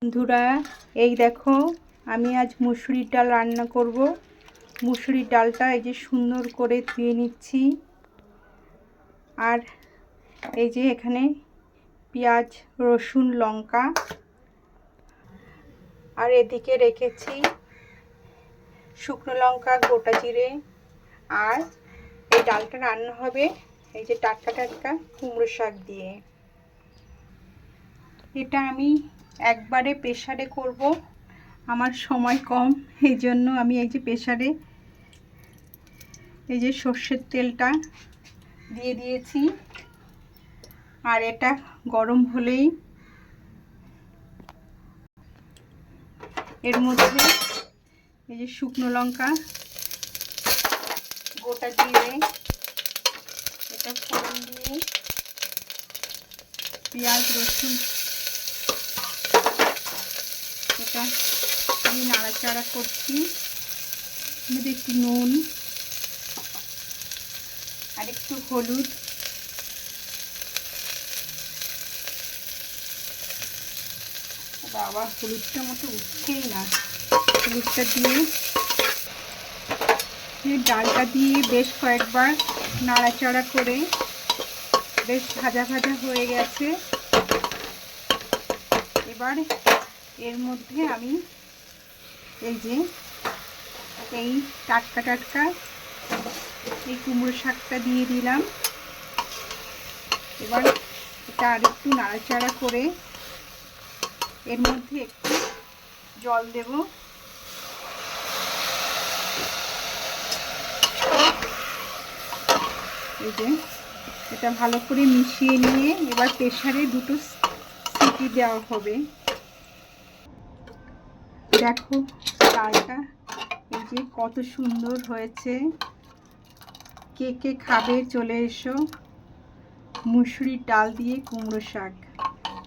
বন্ধুরা, এই দেখো আমি আজ মুসুরির ডাল রান্না করব। মুসুরির ডালটা এই যে সুন্দর করে ধুয়ে নিচ্ছি। আর এই যে এখানে পেঁয়াজ, রসুন, লঙ্কা, আর এদিকে রেখেছি শুকনো লঙ্কা, গোটা জিরে। আর এই ডালটা রান্না হবে এই যে টাটকা টাটকা কুমড়ো শাক দিয়ে। এটা আমি একবারে প্রেসারে করব, আমার সময় কম, এই জন্য আমি এই যে প্রেসারে এই যে সর্ষের তেলটা দিয়ে দিয়েছি। আর এটা গরম হলেই এর মধ্যে এই যে শুকনো লঙ্কা, গোটা জিরে, এটা ফোড়ন দিয়ে পেঁয়াজ, রসুন এটা আমি নাড়াচাড়া করছি। মধ্যে একটু নুন আর একটু হলুদ, বাবা হলুদটা মতো উঠছেই না। হলুদটা দিয়ে ডালটা দিয়ে বেশ কয়েকবার নাড়াচাড়া করে বেশ ভাজা ভাজা হয়ে গেছে। এবার এর মধ্যে আমি এই যে এই টাটকা টাটকা এই কুমড়ো শাকটা দিয়ে দিলাম। এবার এটা আর একটু নাড়াচাড়া করে এর মধ্যে একটু জল দেব। এই যে এটা ভালো করে মিশিয়ে নিয়ে এবার প্রেসারে দুটো সিটি দেওয়া হবে। দেখো ডালটা এই যে কত সুন্দর হয়েছে। কে কে খাবে চলে এসো। মুসুরির ডাল দিয়ে কুমড়ো শাক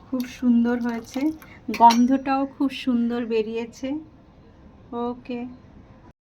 খুব সুন্দর হয়েছে, গন্ধটাও খুব সুন্দর বেরিয়েছে। ওকে।